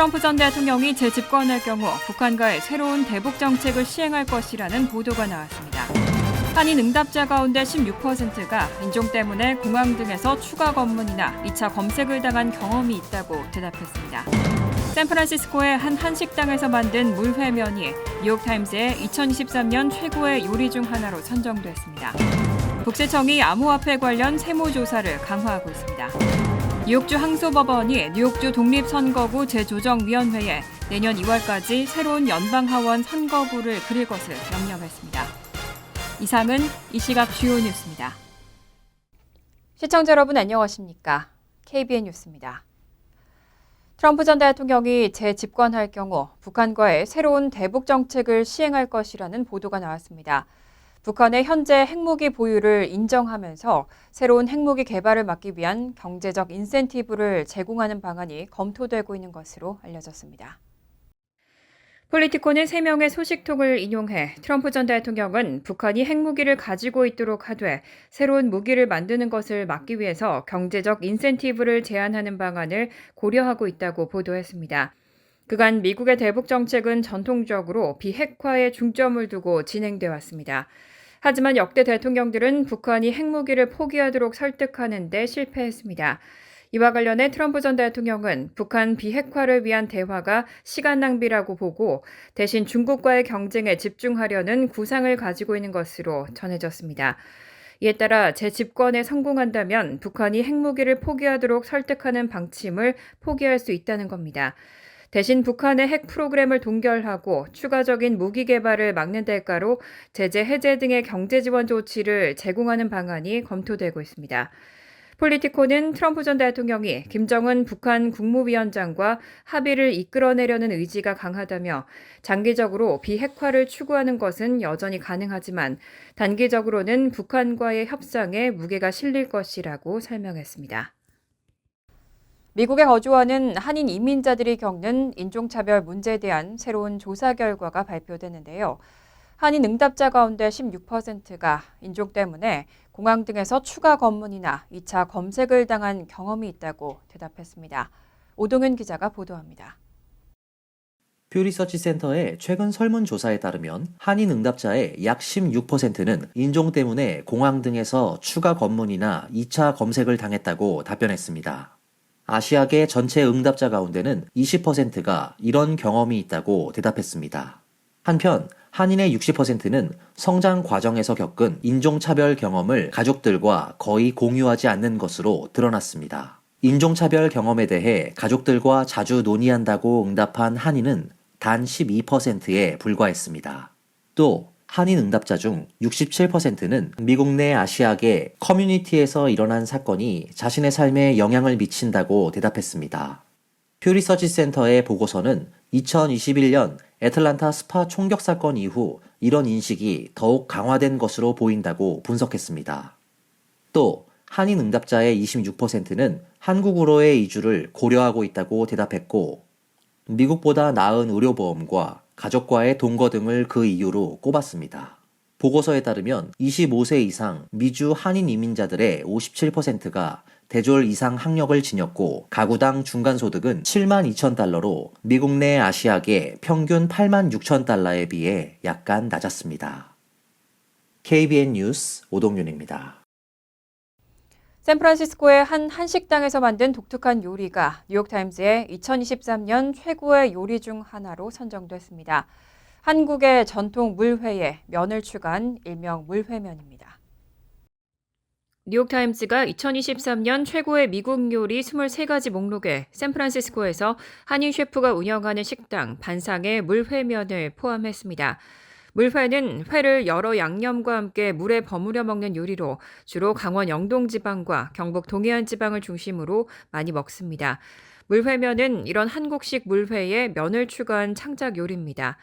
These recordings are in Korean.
트럼프 전 대통령이 재집권할 경우 북한과의 새로운 대북 정책을 시행할 것이라는 보도가 나왔습니다. 한인 응답자 가운데 16%가 인종 때문에 공항 등에서 추가 검문이나 2차 검색을 당한 경험이 있다고 대답했습니다. 샌프란시스코의 한 한식당에서 만든 물회면이 뉴욕타임스의 2023년 최고의 요리 중 하나로 선정됐습니다. 국세청이 암호화폐 관련 세무조사를 강화하고 있습니다. 뉴욕주 항소법원이 뉴욕주 독립선거구 재조정위원회에 내년 2월까지 새로운 연방하원 선거구를 그릴 것을 명령했습니다. 이상은 이 시각 주요 뉴스입니다. 시청자 여러분 안녕하십니까? KBN 뉴스입니다. 트럼프 전 대통령이 재집권할 경우 북한과의 새로운 대북 정책을 시행할 것이라는 보도가 나왔습니다. 북한의 현재 핵무기 보유를 인정하면서 새로운 핵무기 개발을 막기 위한 경제적 인센티브를 제공하는 방안이 검토되고 있는 것으로 알려졌습니다. 폴리티코는 3명의 소식통을 인용해 트럼프 전 대통령은 북한이 핵무기를 가지고 있도록 하되 새로운 무기를 만드는 것을 막기 위해서 경제적 인센티브를 제한하는 방안을 고려하고 있다고 보도했습니다. 그간 미국의 대북 정책은 전통적으로 비핵화에 중점을 두고 진행돼 왔습니다. 하지만 역대 대통령들은 북한이 핵무기를 포기하도록 설득하는 데 실패했습니다. 이와 관련해 트럼프 전 대통령은 북한 비핵화를 위한 대화가 시간 낭비라고 보고 대신 중국과의 경쟁에 집중하려는 구상을 가지고 있는 것으로 전해졌습니다. 이에 따라 재집권에 성공한다면 북한이 핵무기를 포기하도록 설득하는 방침을 포기할 수 있다는 겁니다. 대신 북한의 핵 프로그램을 동결하고 추가적인 무기 개발을 막는 대가로 제재 해제 등의 경제 지원 조치를 제공하는 방안이 검토되고 있습니다. 폴리티코는 트럼프 전 대통령이 김정은 북한 국무위원장과 합의를 이끌어내려는 의지가 강하다며 장기적으로 비핵화를 추구하는 것은 여전히 가능하지만 단기적으로는 북한과의 협상에 무게가 실릴 것이라고 설명했습니다. 미국에 거주하는 한인 이민자들이 겪는 인종차별 문제에 대한 새로운 조사 결과가 발표됐는데요. 한인 응답자 가운데 16%가 인종 때문에 공항 등에서 추가 검문이나 2차 검색을 당한 경험이 있다고 대답했습니다. 오동현 기자가 보도합니다. 퓨 리서치 센터의 최근 설문조사에 따르면 한인 응답자의 약 16%는 인종 때문에 공항 등에서 추가 검문이나 2차 검색을 당했다고 답변했습니다. 아시아계 전체 응답자 가운데는 20%가 이런 경험이 있다고 대답했습니다. 한편 한인의 60%는 성장 과정에서 겪은 인종차별 경험을 가족들과 거의 공유하지 않는 것으로 드러났습니다. 인종차별 경험에 대해 가족들과 자주 논의한다고 응답한 한인은 단 12%에 불과했습니다. 또 한인 응답자 중 67%는 미국 내 아시아계 커뮤니티에서 일어난 사건이 자신의 삶에 영향을 미친다고 대답했습니다. 퓨 리서치 센터의 보고서는 2021년 애틀란타 스파 총격 사건 이후 이런 인식이 더욱 강화된 것으로 보인다고 분석했습니다. 또 한인 응답자의 26%는 한국으로의 이주를 고려하고 있다고 대답했고 미국보다 나은 의료보험과 가족과의 동거 등을 그 이유로 꼽았습니다. 보고서에 따르면 25세 이상 미주 한인 이민자들의 57%가 대졸 이상 학력을 지녔고 가구당 중간소득은 7만 2천 달러로 미국 내 아시아계 평균 8만 6천 달러에 비해 약간 낮았습니다. KBN 뉴스 오동윤입니다. 샌프란시스코의 한 한식당에서 만든 독특한 요리가 뉴욕타임즈의 2023년 최고의 요리 중 하나로 선정됐습니다. 한국의 전통 물회에 면을 추가한 일명 물회면입니다. 뉴욕타임즈가 2023년 최고의 미국 요리 23가지 목록에 샌프란시스코에서 한인 셰프가 운영하는 식당 반상의 물회면을 포함했습니다. 물회는 회를 여러 양념과 함께 물에 버무려 먹는 요리로 주로 강원 영동 지방과 경북 동해안 지방을 중심으로 많이 먹습니다. 물회면은 이런 한국식 물회에 면을 추가한 창작 요리입니다.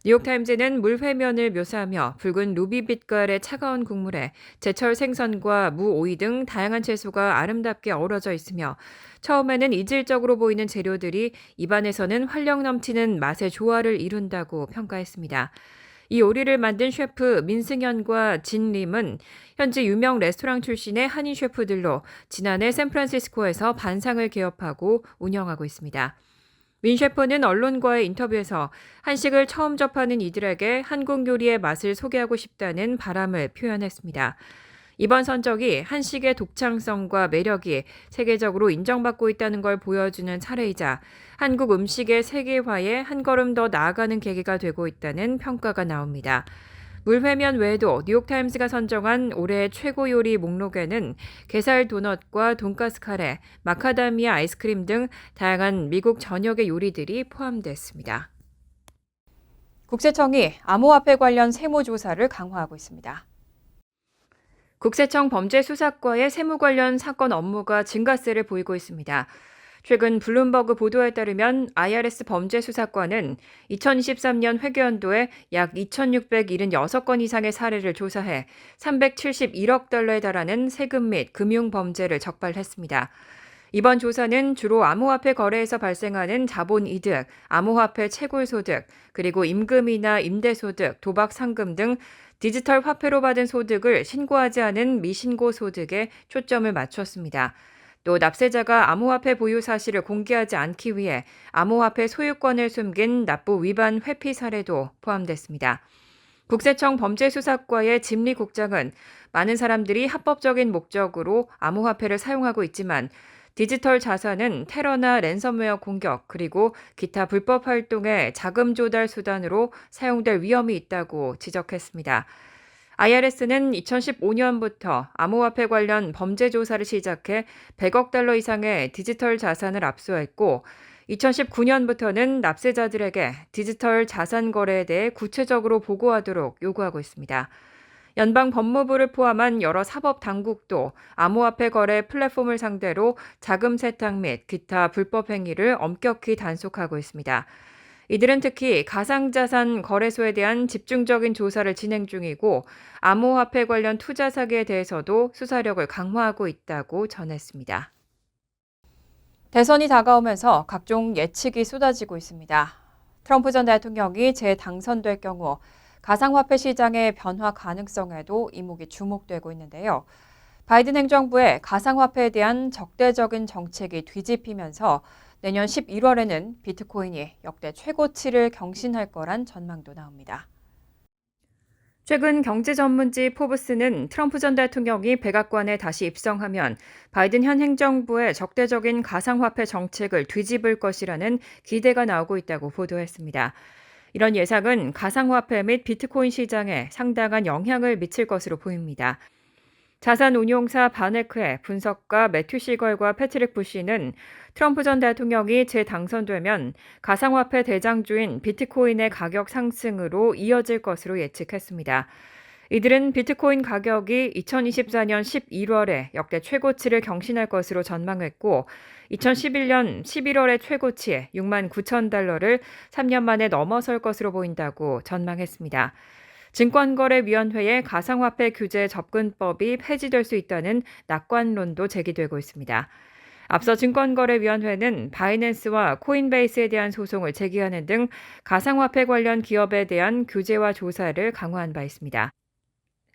뉴욕타임즈는 물회면을 묘사하며 붉은 루비 빛깔의 차가운 국물에 제철 생선과 무, 오이 등 다양한 채소가 아름답게 어우러져 있으며 처음에는 이질적으로 보이는 재료들이 입안에서는 활력 넘치는 맛의 조화를 이룬다고 평가했습니다. 이 요리를 만든 셰프 민승현과 진림은 현지 유명 레스토랑 출신의 한인 셰프들로 지난해 샌프란시스코에서 반상을 개업하고 운영하고 있습니다. 민 셰프는 언론과의 인터뷰에서 한식을 처음 접하는 이들에게 한국 요리의 맛을 소개하고 싶다는 바람을 표현했습니다. 이번 선적이 한식의 독창성과 매력이 세계적으로 인정받고 있다는 걸 보여주는 사례이자 한국 음식의 세계화에 한 걸음 더 나아가는 계기가 되고 있다는 평가가 나옵니다. 물회면 외에도 뉴욕타임스가 선정한 올해 최고 요리 목록에는 게살 도넛과 돈가스 카레, 마카다미아 아이스크림 등 다양한 미국 전역의 요리들이 포함됐습니다. 국세청이 암호화폐 관련 세무조사를 강화하고 있습니다. 국세청 범죄수사과의 세무 관련 사건 업무가 증가세를 보이고 있습니다. 최근 블룸버그 보도에 따르면 IRS 범죄수사과는 2023년 회계연도에 약 2,676건 이상의 사례를 조사해 371억 달러에 달하는 세금 및 금융 범죄를 적발했습니다. 이번 조사는 주로 암호화폐 거래에서 발생하는 자본 이득, 암호화폐 채굴 소득, 그리고 임금이나 임대소득, 도박 상금 등 디지털 화폐로 받은 소득을 신고하지 않은 미신고 소득에 초점을 맞췄습니다. 또 납세자가 암호화폐 보유 사실을 공개하지 않기 위해 암호화폐 소유권을 숨긴 납부 위반 회피 사례도 포함됐습니다. 국세청 범죄수사과의 짐리 국장은 많은 사람들이 합법적인 목적으로 암호화폐를 사용하고 있지만 디지털 자산은 테러나 랜섬웨어 공격 그리고 기타 불법 활동의 자금 조달 수단으로 사용될 위험이 있다고 지적했습니다. IRS는 2015년부터 암호화폐 관련 범죄 조사를 시작해 100억 달러 이상의 디지털 자산을 압수했고 2019년부터는 납세자들에게 디지털 자산 거래에 대해 구체적으로 보고하도록 요구하고 있습니다. 연방 법무부를 포함한 여러 사법 당국도 암호화폐 거래 플랫폼을 상대로 자금 세탁 및 기타 불법 행위를 엄격히 단속하고 있습니다. 이들은 특히 가상자산 거래소에 대한 집중적인 조사를 진행 중이고 암호화폐 관련 투자 사기에 대해서도 수사력을 강화하고 있다고 전했습니다. 대선이 다가오면서 각종 예측이 쏟아지고 있습니다. 트럼프 전 대통령이 재당선될 경우 가상화폐 시장의 변화 가능성에도 이목이 주목되고 있는데요. 바이든 행정부의 가상화폐에 대한 적대적인 정책이 뒤집히면서 내년 11월에는 비트코인이 역대 최고치를 경신할 거란 전망도 나옵니다. 최근 경제 전문지 포브스는 트럼프 전 대통령이 백악관에 다시 입성하면 바이든 현 행정부의 적대적인 가상화폐 정책을 뒤집을 것이라는 기대가 나오고 있다고 보도했습니다. 이런 예상은 가상화폐 및 비트코인 시장에 상당한 영향을 미칠 것으로 보입니다. 자산운용사 바네크의 분석가 매튜 시걸과 패트릭 부시는 트럼프 전 대통령이 재당선되면 가상화폐 대장주인 비트코인의 가격 상승으로 이어질 것으로 예측했습니다. 이들은 비트코인 가격이 2024년 11월에 역대 최고치를 경신할 것으로 전망했고 2011년 11월의 최고치 6만 9천 달러를 3년 만에 넘어설 것으로 보인다고 전망했습니다. 증권거래위원회의 가상화폐 규제 접근법이 폐지될 수 있다는 낙관론도 제기되고 있습니다. 앞서 증권거래위원회는 바이낸스와 코인베이스에 대한 소송을 제기하는 등 가상화폐 관련 기업에 대한 규제와 조사를 강화한 바 있습니다.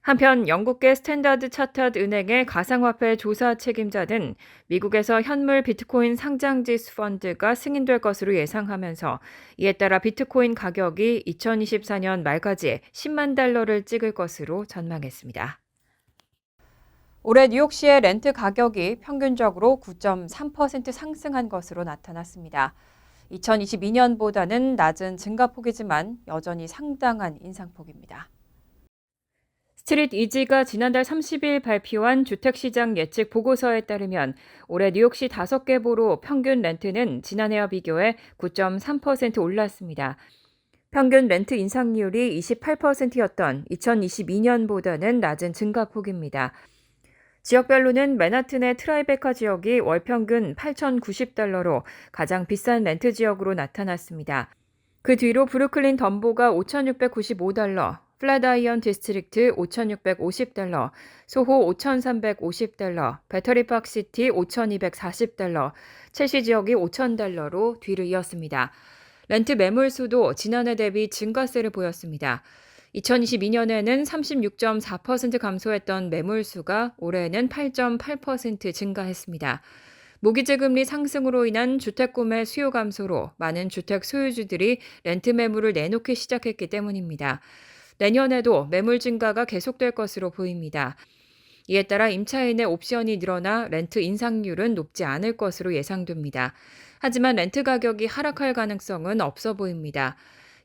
한편 영국계 스탠다드 차터드 은행의 가상화폐 조사 책임자는 미국에서 현물 비트코인 상장지수 펀드가 승인될 것으로 예상하면서 이에 따라 비트코인 가격이 2024년 말까지 10만 달러를 찍을 것으로 전망했습니다. 올해 뉴욕시의 렌트 가격이 평균적으로 9.3% 상승한 것으로 나타났습니다. 2022년보다는 낮은 증가폭이지만 여전히 상당한 인상폭입니다. 스트릿 이지가 지난달 30일 발표한 주택시장 예측 보고서에 따르면 올해 뉴욕시 5개 보로 평균 렌트는 지난해와 비교해 9.3% 올랐습니다. 평균 렌트 인상률이 28%였던 2022년보다는 낮은 증가폭입니다. 지역별로는 맨하튼의 트라이베카 지역이 월 평균 8,090달러로 가장 비싼 렌트 지역으로 나타났습니다. 그 뒤로 브루클린 덤보가 5,695달러, 플랫아이언 디스트릭트 5,650달러, 소호 5,350달러, 배터리팍시티 5,240달러, 첼시 지역이 5,000달러로 뒤를 이었습니다. 렌트 매물수도 지난해 대비 증가세를 보였습니다. 2022년에는 36.4% 감소했던 매물수가 올해는 8.8% 증가했습니다. 모기지 금리 상승으로 인한 주택 구매 수요 감소로 많은 주택 소유주들이 렌트 매물을 내놓기 시작했기 때문입니다. 내년에도 매물 증가가 계속될 것으로 보입니다. 이에 따라 임차인의 옵션이 늘어나 렌트 인상률은 높지 않을 것으로 예상됩니다. 하지만 렌트 가격이 하락할 가능성은 없어 보입니다.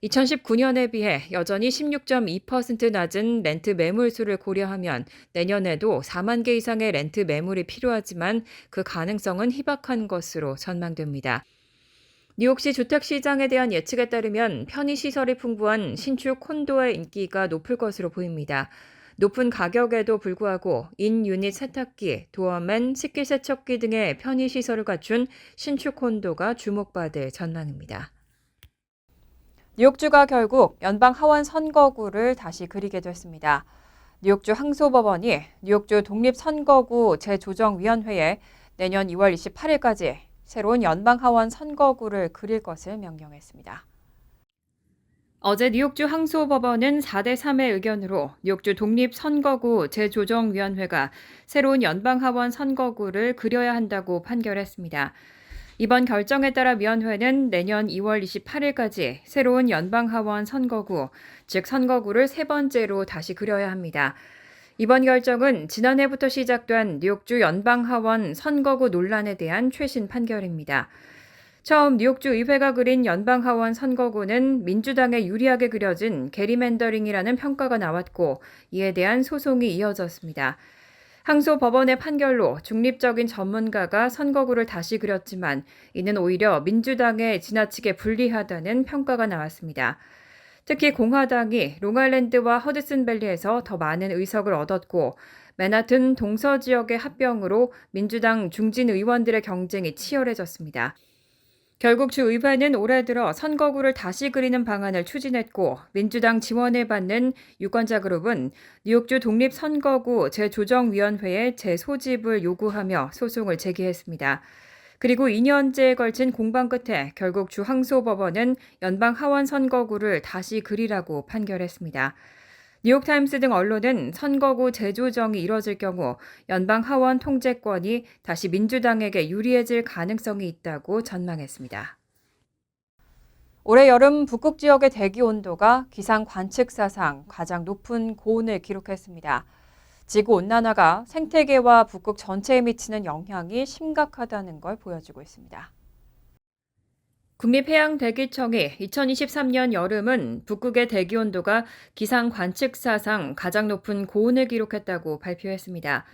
2019년에 비해 여전히 16.2% 낮은 렌트 매물수를 고려하면 내년에도 4만 개 이상의 렌트 매물이 필요하지만 그 가능성은 희박한 것으로 전망됩니다. 뉴욕시 주택시장에 대한 예측에 따르면 편의시설이 풍부한 신축 콘도의 인기가 높을 것으로 보입니다. 높은 가격에도 불구하고 인유닛 세탁기, 도어맨, 식기세척기 등의 편의시설을 갖춘 신축 콘도가 주목받을 전망입니다. 뉴욕주가 결국 연방 하원 선거구를 다시 그리게 됐습니다. 뉴욕주 항소법원이 뉴욕주 독립선거구 재조정위원회에 내년 2월 28일까지 새로운 연방 하원 선거구를 그릴 것을 명령했습니다. 어제 뉴욕주 항소법원은 4대3의 의견으로 뉴욕주 독립선거구 재조정위원회가 새로운 연방하원 선거구를 그려야 한다고 판결했습니다. 이번 결정에 따라 위원회는 내년 2월 28일까지 새로운 연방하원 선거구, 즉 선거구를 세 번째로 다시 그려야 합니다. 이번 결정은 지난해부터 시작된 뉴욕주 연방하원 선거구 논란에 대한 최신 판결입니다. 처음 뉴욕주 의회가 그린 연방하원 선거구는 민주당에 유리하게 그려진 게리맨더링이라는 평가가 나왔고 이에 대한 소송이 이어졌습니다. 항소법원의 판결로 중립적인 전문가가 선거구를 다시 그렸지만 이는 오히려 민주당에 지나치게 불리하다는 평가가 나왔습니다. 특히 공화당이 롱아일랜드와 허드슨밸리에서 더 많은 의석을 얻었고 맨하튼 동서지역의 합병으로 민주당 중진 의원들의 경쟁이 치열해졌습니다. 결국 주의회는 올해 들어 선거구를 다시 그리는 방안을 추진했고 민주당 지원을 받는 유권자 그룹은 뉴욕주 독립선거구 재조정위원회의 재소집을 요구하며 소송을 제기했습니다. 그리고 2년째에 걸친 공방 끝에 결국 주 항소법원은 연방 하원 선거구를 다시 그리라고 판결했습니다. 뉴욕타임스 등 언론은 선거구 재조정이 이뤄질 경우 연방 하원 통제권이 다시 민주당에게 유리해질 가능성이 있다고 전망했습니다. 올해 여름 북극 지역의 대기 온도가 기상 관측사상 가장 높은 고온을 기록했습니다. 지구온난화가 생태계와 북극 전체에 미치는 영향이 심각하다는 걸 보여주고 있습니다. 국립해양대기청이 2023년 여름은 북극의 대기온도가 기상 관측사상 가장 높은 고온을 기록했다고 발표했습니다.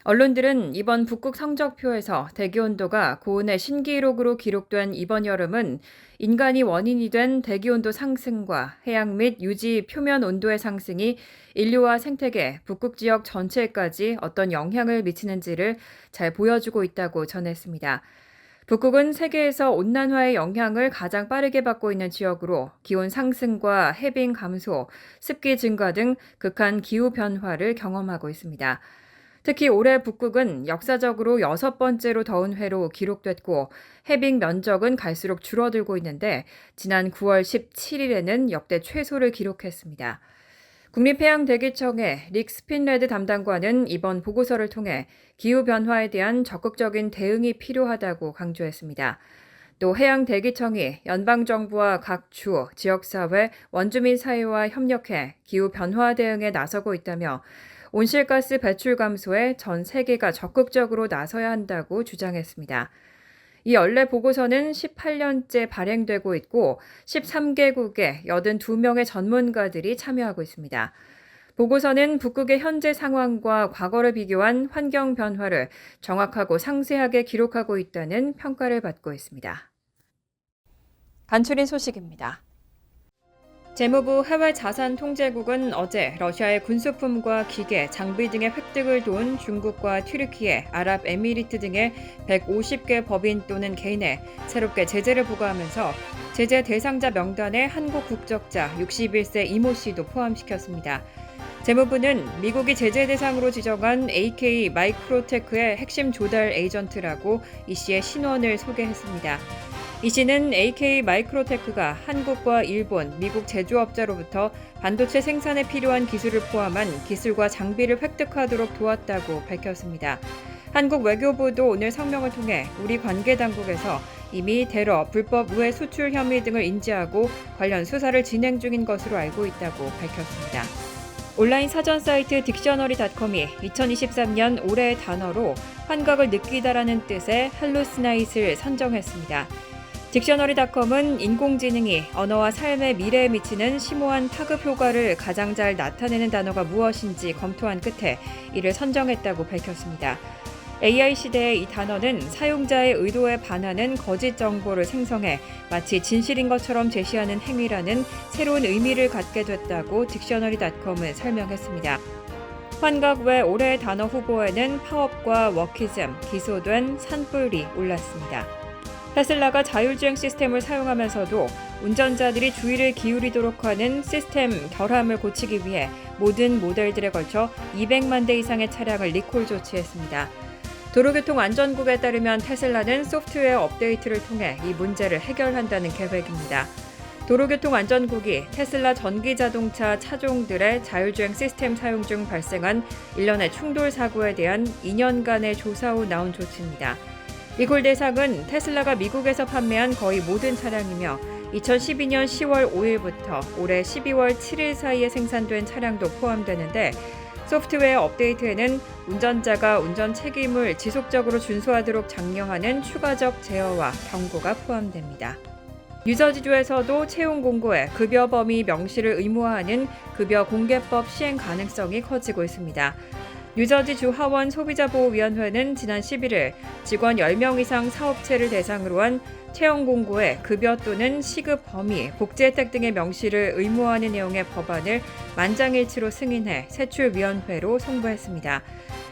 언론들은 이번 북극 성적표에서 대기온도가 고온의 신기록으로 기록된 이번 여름은 인간이 원인이 된 대기온도 상승과 해양 및 유지 표면 온도의 상승이 인류와 생태계, 북극 지역 전체까지 어떤 영향을 미치는지를 잘 보여주고 있다고 전했습니다. 북극은 세계에서 온난화의 영향을 가장 빠르게 받고 있는 지역으로 기온 상승과 해빙 감소, 습기 증가 등 극한 기후 변화를 경험하고 있습니다. 특히 올해 북극은 역사적으로 6번째로 더운 해로 기록됐고 해빙 면적은 갈수록 줄어들고 있는데 지난 9월 17일에는 역대 최소를 기록했습니다. 국립해양대기청의 릭 스핀레드 담당관은 이번 보고서를 통해 기후변화에 대한 적극적인 대응이 필요하다고 강조했습니다. 또 해양대기청이 연방정부와 각 주, 지역사회, 원주민 사회와 협력해 기후변화 대응에 나서고 있다며 온실가스 배출 감소에 전 세계가 적극적으로 나서야 한다고 주장했습니다. 이 연례 보고서는 18년째 발행되고 있고 13개국의 82명의 전문가들이 참여하고 있습니다. 보고서는 북극의 현재 상황과 과거를 비교한 환경 변화를 정확하고 상세하게 기록하고 있다는 평가를 받고 있습니다. 간추린 소식입니다. 재무부 해외자산통제국은 어제 러시아의 군수품과 기계, 장비 등의 획득을 도운 중국과 튀르키예, 아랍에미리트 등의 150개 법인 또는 개인에 새롭게 제재를 부과하면서 제재 대상자 명단에 한국 국적자 61세 이모 씨도 포함시켰습니다. 재무부는 미국이 제재 대상으로 지정한 AK 마이크로테크의 핵심 조달 에이전트라고 이 씨의 신원을 소개했습니다. 이 씨는 AK 마이크로테크가 한국과 일본, 미국 제조업자로부터 반도체 생산에 필요한 기술을 포함한 기술과 장비를 획득하도록 도왔다고 밝혔습니다. 한국 외교부도 오늘 성명을 통해 우리 관계 당국에서 이미 테러, 불법 우회 수출 혐의 등을 인지하고 관련 수사를 진행 중인 것으로 알고 있다고 밝혔습니다. 온라인 사전 사이트 딕셔너리닷컴이 2023년 올해의 단어로 환각을 느끼다라는 뜻의 할루시나잇을 선정했습니다. 딕셔너리닷컴은 인공지능이 언어와 삶의 미래에 미치는 심오한 파급 효과를 가장 잘 나타내는 단어가 무엇인지 검토한 끝에 이를 선정했다고 밝혔습니다. AI 시대의 이 단어는 사용자의 의도에 반하는 거짓 정보를 생성해 마치 진실인 것처럼 제시하는 행위라는 새로운 의미를 갖게 됐다고 딕셔너리닷컴은 설명했습니다. 환각 외 올해의 단어 후보에는 파업과 워키즘, 기소된, 산불이 올랐습니다. 테슬라가 자율주행 시스템을 사용하면서도 운전자들이 주의를 기울이도록 하는 시스템 결함을 고치기 위해 모든 모델들에 걸쳐 200만 대 이상의 차량을 리콜 조치했습니다. 도로교통안전국에 따르면 테슬라는 소프트웨어 업데이트를 통해 이 문제를 해결한다는 계획입니다. 도로교통안전국이 테슬라 전기자동차 차종들의 자율주행 시스템 사용 중 발생한 일련의 충돌 사고에 대한 2년간의 조사 후 나온 조치입니다. 리콜 대상은 테슬라가 미국에서 판매한 거의 모든 차량이며 2012년 10월 5일부터 올해 12월 7일 사이에 생산된 차량도 포함되는데 소프트웨어 업데이트에는 운전자가 운전 책임을 지속적으로 준수하도록 장려하는 추가적 제어와 경고가 포함됩니다. 뉴저지주에서도 채용 공고에 급여 범위 명시를 의무화하는 급여 공개법 시행 가능성이 커지고 있습니다. 뉴저지주 하원 소비자보호위원회는 지난 11일 직원 10명 이상 사업체를 대상으로 한 채용 공고에 급여 또는 시급 범위, 복지 혜택 등의 명시를 의무화하는 내용의 법안을 만장일치로 승인해 세출위원회로 송부했습니다.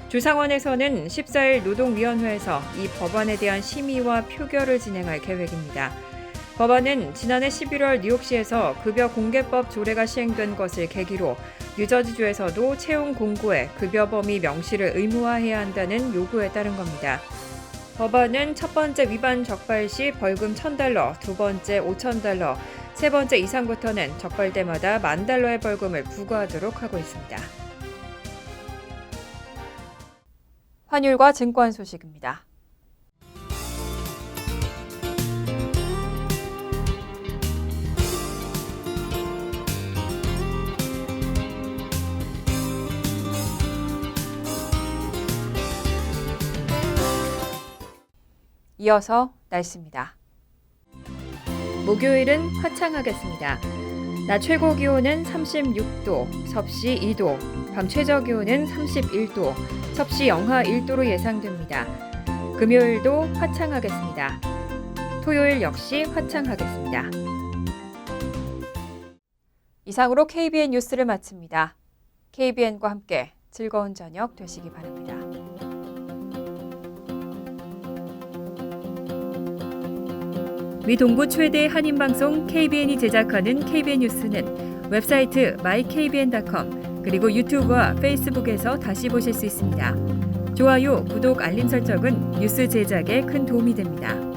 주상원에서는 14일 노동위원회에서 이 법안에 대한 심의와 표결을 진행할 계획입니다. 법안은 지난해 11월 뉴욕시에서 급여 공개법 조례가 시행된 것을 계기로 뉴저지주에서도 채용 공고에 급여 범위 명시를 의무화해야 한다는 요구에 따른 겁니다. 법안은 첫 번째 위반 적발 시 벌금 $1,000, 두 번째 $5,000, 세 번째 이상부터는 적발때마다 $10,000의 벌금을 부과하도록 하고 있습니다. 환율과 증권 소식입니다. 이어서 날씨입니다. 목요일은 화창하겠습니다. 낮 최고 기온은 36도, 섭씨 2도, 밤 최저 기온은 31도, 섭씨 영하 1도로 예상됩니다. 금요일도 화창하겠습니다. 토요일 역시 화창하겠습니다. 이상으로 KBN 뉴스를 마칩니다. KBN과 함께 즐거운 저녁 되시기 바랍니다. 미 동부 최대 한인방송 KBN이 제작하는 KBN 뉴스는 웹사이트 mykbn.com 그리고 유튜브와 페이스북에서 다시 보실 수 있습니다. 좋아요, 구독, 알림 설정은 뉴스 제작에 큰 도움이 됩니다.